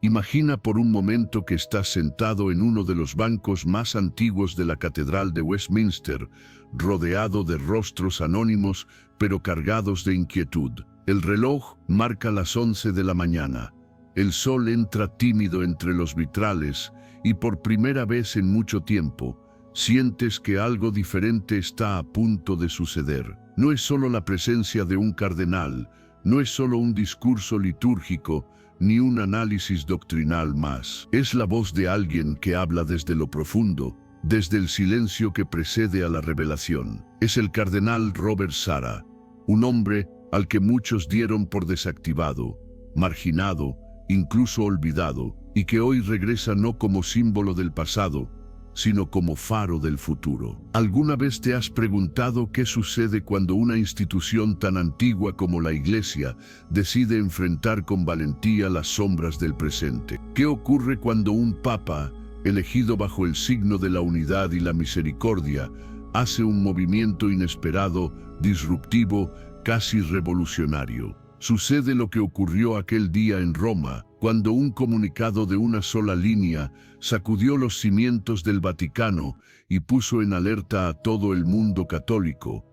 Imagina por un momento que estás sentado en uno de los bancos más antiguos de la Catedral de Westminster, rodeado de rostros anónimos, pero cargados de inquietud. El reloj marca las 11 de la mañana. El sol entra tímido entre los vitrales y por primera vez en mucho tiempo, sientes que algo diferente está a punto de suceder. No es solo la presencia de un cardenal, no es solo un discurso litúrgico, ni un análisis doctrinal más. Es la voz de alguien que habla desde lo profundo, desde el silencio que precede a la revelación. Es el cardenal Robert Sarah, un hombre al que muchos dieron por desactivado, marginado, incluso olvidado, y que hoy regresa no como símbolo del pasado, sino como faro del futuro. ¿Alguna vez te has preguntado qué sucede cuando una institución tan antigua como la Iglesia decide enfrentar con valentía las sombras del presente? ¿Qué ocurre cuando un papa, elegido bajo el signo de la unidad y la misericordia, hace un movimiento inesperado, disruptivo, casi revolucionario? Sucede lo que ocurrió aquel día en Roma, cuando un comunicado de una sola línea sacudió los cimientos del Vaticano y puso en alerta a todo el mundo católico.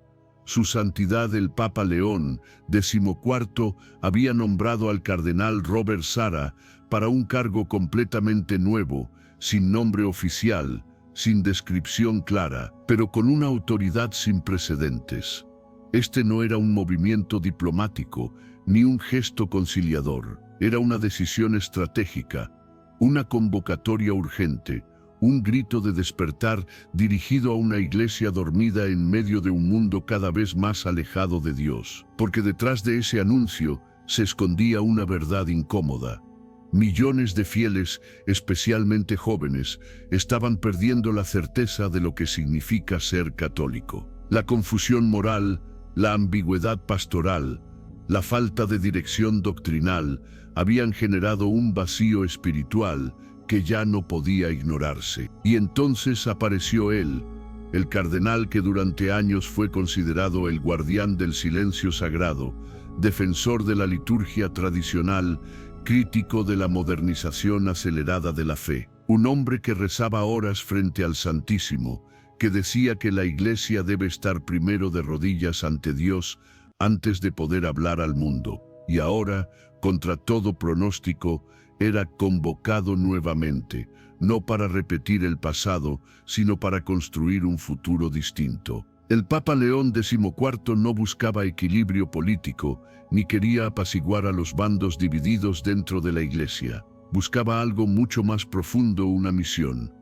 Su Santidad el Papa León XIV había nombrado al cardenal Robert Sarah para un cargo completamente nuevo, sin nombre oficial, sin descripción clara, pero con una autoridad sin precedentes. Este no era un movimiento diplomático, ni un gesto conciliador. Era una decisión estratégica, una convocatoria urgente, un grito de despertar dirigido a una iglesia dormida en medio de un mundo cada vez más alejado de Dios. Porque detrás de ese anuncio se escondía una verdad incómoda. Millones de fieles, especialmente jóvenes, estaban perdiendo la certeza de lo que significa ser católico. La confusión moral, la ambigüedad pastoral, la falta de dirección doctrinal habían generado un vacío espiritual que ya no podía ignorarse. Y entonces apareció él, el cardenal que durante años fue considerado el guardián del silencio sagrado, defensor de la liturgia tradicional, crítico de la modernización acelerada de la fe. Un hombre que rezaba horas frente al Santísimo, que decía que la Iglesia debe estar primero de rodillas ante Dios antes de poder hablar al mundo. Y ahora, contra todo pronóstico, era convocado nuevamente, no para repetir el pasado, sino para construir un futuro distinto. El Papa León XIV no buscaba equilibrio político, ni quería apaciguar a los bandos divididos dentro de la Iglesia. Buscaba algo mucho más profundo, una misión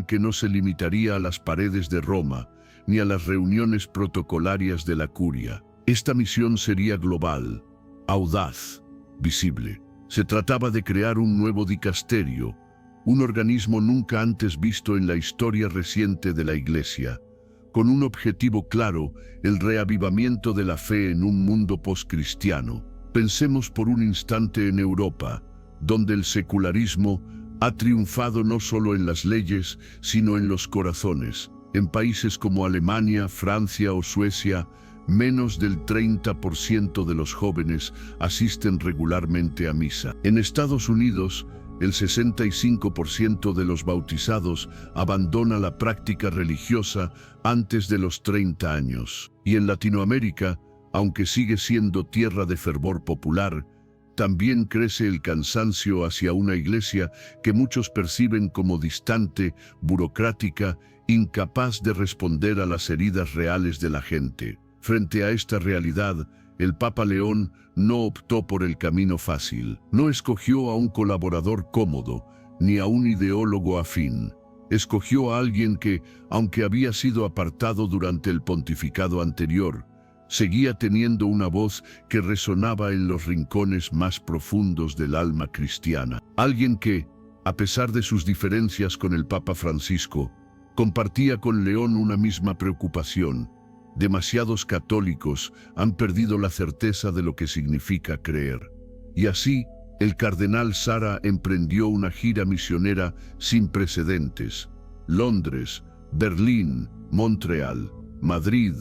que no se limitaría a las paredes de Roma, ni a las reuniones protocolarias de la curia. Esta misión sería global, audaz, visible. Se trataba de crear un nuevo dicasterio, un organismo nunca antes visto en la historia reciente de la Iglesia, con un objetivo claro, el reavivamiento de la fe en un mundo postcristiano. Pensemos por un instante en Europa, donde el secularismo ha triunfado no solo en las leyes, sino en los corazones. En países como Alemania, Francia o Suecia, menos del 30% de los jóvenes asisten regularmente a misa. En Estados Unidos, el 65% de los bautizados abandona la práctica religiosa antes de los 30 años. Y en Latinoamérica, aunque sigue siendo tierra de fervor popular, también crece el cansancio hacia una iglesia que muchos perciben como distante, burocrática, incapaz de responder a las heridas reales de la gente. Frente a esta realidad, el Papa León no optó por el camino fácil. No escogió a un colaborador cómodo, ni a un ideólogo afín. Escogió a alguien que, aunque había sido apartado durante el pontificado anterior, seguía teniendo una voz que resonaba en los rincones más profundos del alma cristiana. Alguien que, a pesar de sus diferencias con el Papa Francisco, compartía con León una misma preocupación. Demasiados católicos han perdido la certeza de lo que significa creer. Y así, el cardenal Sarah emprendió una gira misionera sin precedentes. Londres, Berlín, Montreal, Madrid,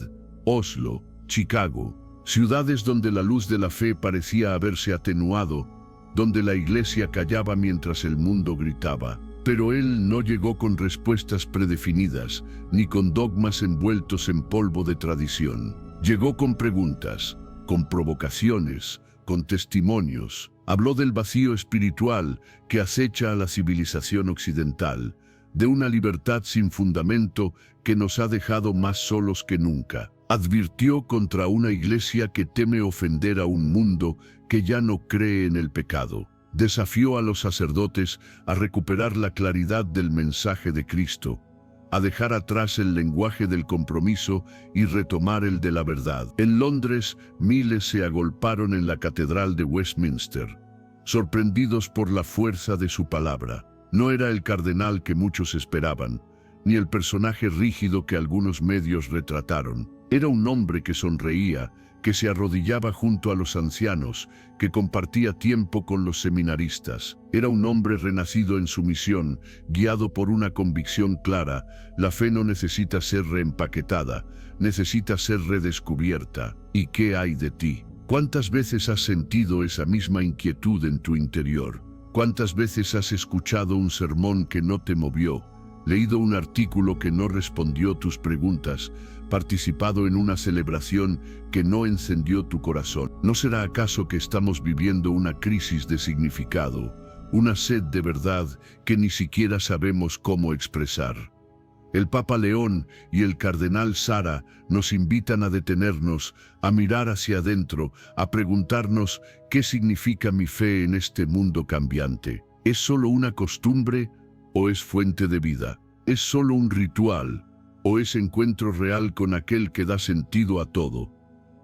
Oslo, Chicago, ciudades donde la luz de la fe parecía haberse atenuado, donde la iglesia callaba mientras el mundo gritaba. Pero él no llegó con respuestas predefinidas, ni con dogmas envueltos en polvo de tradición. Llegó con preguntas, con provocaciones, con testimonios. Habló del vacío espiritual que acecha a la civilización occidental, de una libertad sin fundamento que nos ha dejado más solos que nunca. Advirtió contra una iglesia que teme ofender a un mundo que ya no cree en el pecado. Desafió a los sacerdotes a recuperar la claridad del mensaje de Cristo, a dejar atrás el lenguaje del compromiso y retomar el de la verdad. En Londres, miles se agolparon en la Catedral de Westminster, sorprendidos por la fuerza de su palabra. No era el cardenal que muchos esperaban, ni el personaje rígido que algunos medios retrataron. Era un hombre que sonreía, que se arrodillaba junto a los ancianos, que compartía tiempo con los seminaristas. Era un hombre renacido en su misión, guiado por una convicción clara: la fe no necesita ser reempaquetada, necesita ser redescubierta. ¿Y qué hay de ti? ¿Cuántas veces has sentido esa misma inquietud en tu interior? ¿Cuántas veces has escuchado un sermón que no te movió, leído un artículo que no respondió tus preguntas, participado en una celebración que no encendió tu corazón? ¿No será acaso que estamos viviendo una crisis de significado, una sed de verdad que ni siquiera sabemos cómo expresar? El Papa León y el Cardenal Sara nos invitan a detenernos, a mirar hacia adentro, a preguntarnos: ¿qué significa mi fe en este mundo cambiante? ¿Es solo una costumbre o es fuente de vida? ¿Es solo un ritual o es encuentro real con aquel que da sentido a todo?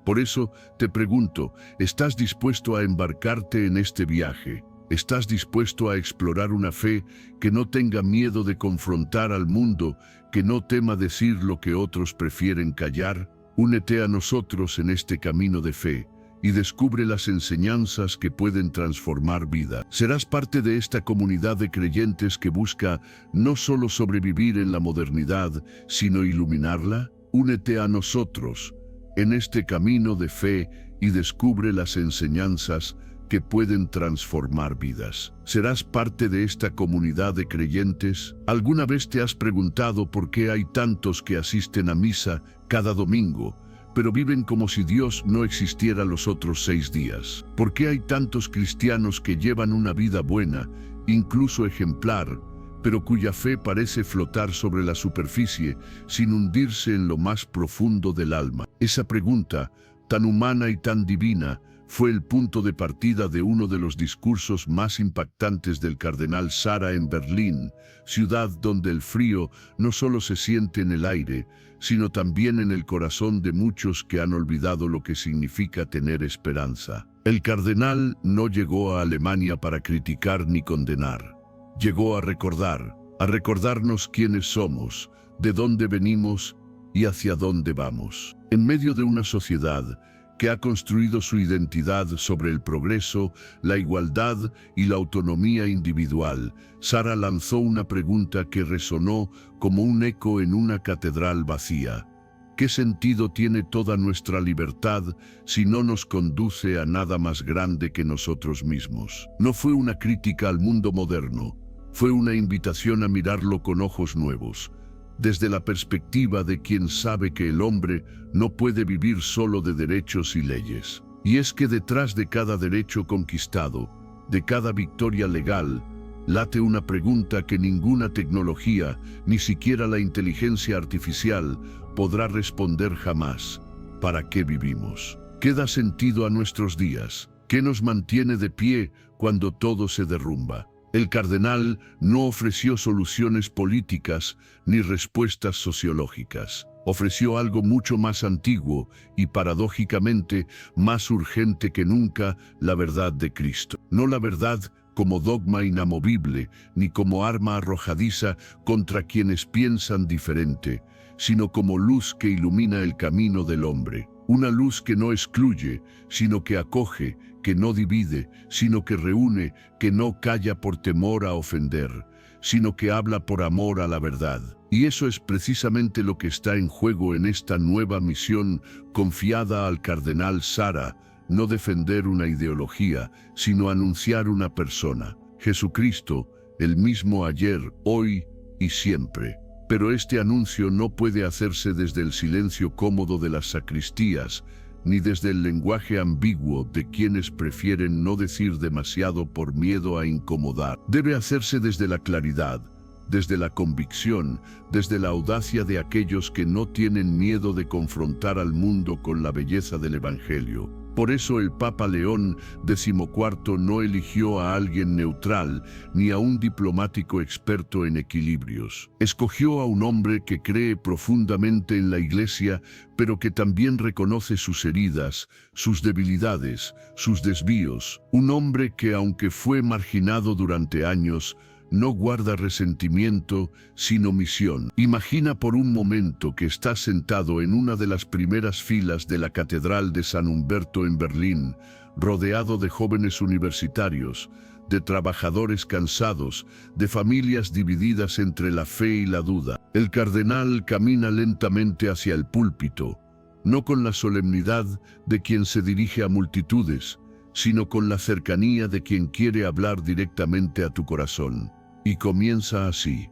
Por eso te pregunto, ¿estás dispuesto a embarcarte en este viaje? ¿Estás dispuesto a explorar una fe que no tenga miedo de confrontar al mundo, que no tema decir lo que otros prefieren callar? Únete a nosotros en este camino de fe y descubre las enseñanzas que pueden transformar vida. Serás parte de esta comunidad de creyentes que busca no solo sobrevivir en la modernidad, sino iluminarla. Únete a nosotros en este camino de fe y descubre las enseñanzas que pueden transformar vidas. ¿Serás parte de esta comunidad de creyentes? ¿Alguna vez te has preguntado por qué hay tantos que asisten a misa cada domingo, pero viven como si Dios no existiera los otros 6 días? ¿Por qué hay tantos cristianos que llevan una vida buena, incluso ejemplar, pero cuya fe parece flotar sobre la superficie sin hundirse en lo más profundo del alma? Esa pregunta, tan humana y tan divina, fue el punto de partida de uno de los discursos más impactantes del Cardenal Sara en Berlín, ciudad donde el frío no solo se siente en el aire, sino también en el corazón de muchos que han olvidado lo que significa tener esperanza. El cardenal no llegó a Alemania para criticar ni condenar. Llegó a recordarnos quiénes somos, de dónde venimos y hacia dónde vamos. En medio de una sociedad que ha construido su identidad sobre el progreso, la igualdad y la autonomía individual, Sara lanzó una pregunta que resonó como un eco en una catedral vacía. ¿Qué sentido tiene toda nuestra libertad si no nos conduce a nada más grande que nosotros mismos? No fue una crítica al mundo moderno, fue una invitación a mirarlo con ojos nuevos, desde la perspectiva de quien sabe que el hombre no puede vivir solo de derechos y leyes. Y es que detrás de cada derecho conquistado, de cada victoria legal, late una pregunta que ninguna tecnología, ni siquiera la inteligencia artificial, podrá responder jamás. ¿Para qué vivimos? ¿Qué da sentido a nuestros días? ¿Qué nos mantiene de pie cuando todo se derrumba? El cardenal no ofreció soluciones políticas ni respuestas sociológicas. Ofreció algo mucho más antiguo y paradójicamente más urgente que nunca: la verdad de Cristo. No la verdad como dogma inamovible ni como arma arrojadiza contra quienes piensan diferente, sino como luz que ilumina el camino del hombre. Una luz que no excluye, sino que acoge, que no divide, sino que reúne, que no calla por temor a ofender, sino que habla por amor a la verdad. Y eso es precisamente lo que está en juego en esta nueva misión confiada al cardenal Sara, no defender una ideología, sino anunciar una persona, Jesucristo, el mismo ayer, hoy y siempre. Pero este anuncio no puede hacerse desde el silencio cómodo de las sacristías, ni desde el lenguaje ambiguo de quienes prefieren no decir demasiado por miedo a incomodar. Debe hacerse desde la claridad, desde la convicción, desde la audacia de aquellos que no tienen miedo de confrontar al mundo con la belleza del Evangelio. Por eso el Papa León XIV no eligió a alguien neutral ni a un diplomático experto en equilibrios. Escogió a un hombre que cree profundamente en la Iglesia, pero que también reconoce sus heridas, sus debilidades, sus desvíos. Un hombre que, aunque fue marginado durante años, no guarda resentimiento, sino misión. Imagina por un momento que estás sentado en una de las primeras filas de la Catedral de San Humberto en Berlín, rodeado de jóvenes universitarios, de trabajadores cansados, de familias divididas entre la fe y la duda. El cardenal camina lentamente hacia el púlpito, no con la solemnidad de quien se dirige a multitudes, sino con la cercanía de quien quiere hablar directamente a tu corazón. Y comienza así: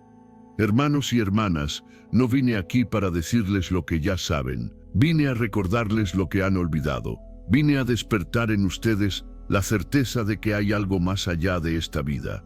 hermanos y hermanas, no vine aquí para decirles lo que ya saben, vine a recordarles lo que han olvidado, vine a despertar en ustedes la certeza de que hay algo más allá de esta vida,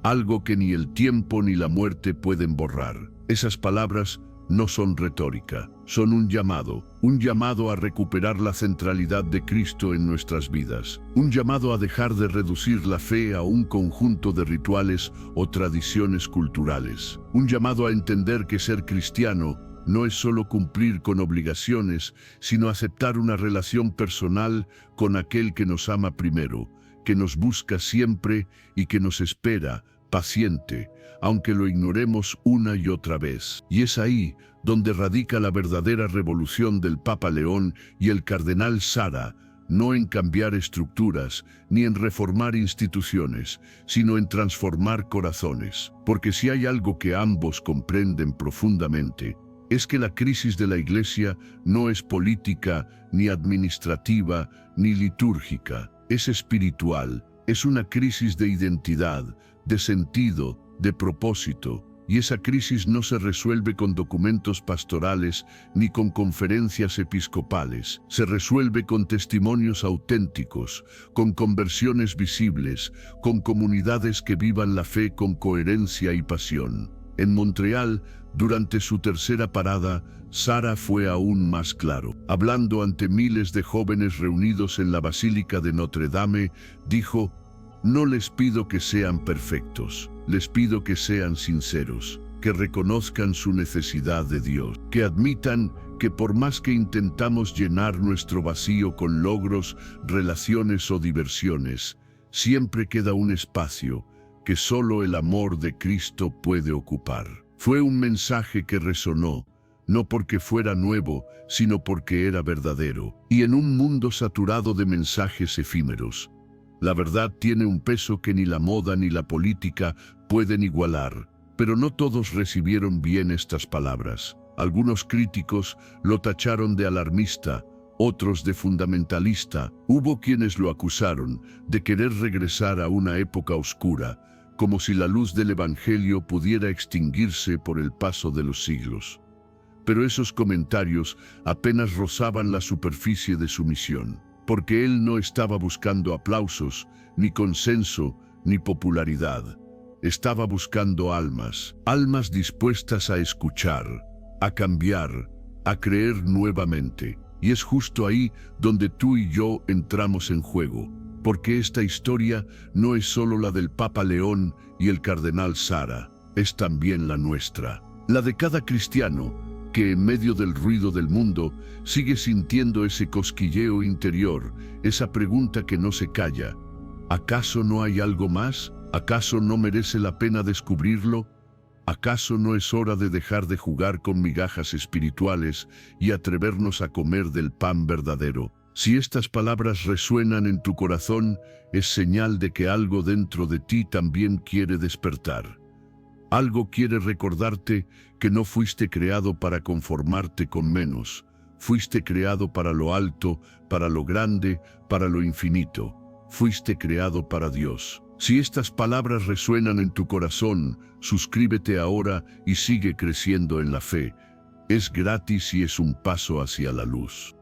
algo que ni el tiempo ni la muerte pueden borrar. Esas palabras no son retórica, son un llamado a recuperar la centralidad de Cristo en nuestras vidas, un llamado a dejar de reducir la fe a un conjunto de rituales o tradiciones culturales, un llamado a entender que ser cristiano no es solo cumplir con obligaciones, sino aceptar una relación personal con aquel que nos ama primero, que nos busca siempre y que nos espera, paciente, aunque lo ignoremos una y otra vez. Y es ahí donde radica la verdadera revolución del Papa León y el cardenal Sara, no en cambiar estructuras, ni en reformar instituciones, sino en transformar corazones. Porque si hay algo que ambos comprenden profundamente, es que la crisis de la Iglesia no es política, ni administrativa, ni litúrgica, es espiritual, es una crisis de identidad, de sentido, de propósito, y esa crisis no se resuelve con documentos pastorales ni con conferencias episcopales, se resuelve con testimonios auténticos, con conversiones visibles, con comunidades que vivan la fe con coherencia y pasión. En Montreal, durante su tercera parada, Sara fue aún más claro. Hablando ante miles de jóvenes reunidos en la Basílica de Notre Dame, dijo: no les pido que sean perfectos, les pido que sean sinceros, que reconozcan su necesidad de Dios, que admitan que por más que intentamos llenar nuestro vacío con logros, relaciones o diversiones, siempre queda un espacio que solo el amor de Cristo puede ocupar. Fue un mensaje que resonó, no porque fuera nuevo, sino porque era verdadero. Y en un mundo saturado de mensajes efímeros, la verdad tiene un peso que ni la moda ni la política pueden igualar. Pero no todos recibieron bien estas palabras. Algunos críticos lo tacharon de alarmista, otros de fundamentalista. Hubo quienes lo acusaron de querer regresar a una época oscura, como si la luz del Evangelio pudiera extinguirse por el paso de los siglos. Pero esos comentarios apenas rozaban la superficie de su misión, porque él no estaba buscando aplausos, ni consenso, ni popularidad. Estaba buscando almas, almas dispuestas a escuchar, a cambiar, a creer nuevamente. Y es justo ahí donde tú y yo entramos en juego, porque esta historia no es solo la del Papa León y el cardenal Sara, es también la nuestra, la de cada cristiano que en medio del ruido del mundo sigue sintiendo ese cosquilleo interior, esa pregunta que no se calla: ¿acaso no hay algo más? ¿Acaso no merece la pena descubrirlo? ¿Acaso no es hora de dejar de jugar con migajas espirituales y atrevernos a comer del pan verdadero? Si estas palabras resuenan en tu corazón, es señal de que algo dentro de ti también quiere despertar. Algo quiere recordarte que no fuiste creado para conformarte con menos, Fuiste creado para lo alto, para lo grande, para lo infinito. Fuiste creado para Dios. Si estas palabras resuenan en tu corazón, suscríbete ahora y sigue creciendo en la fe. Es gratis y es un paso hacia la luz.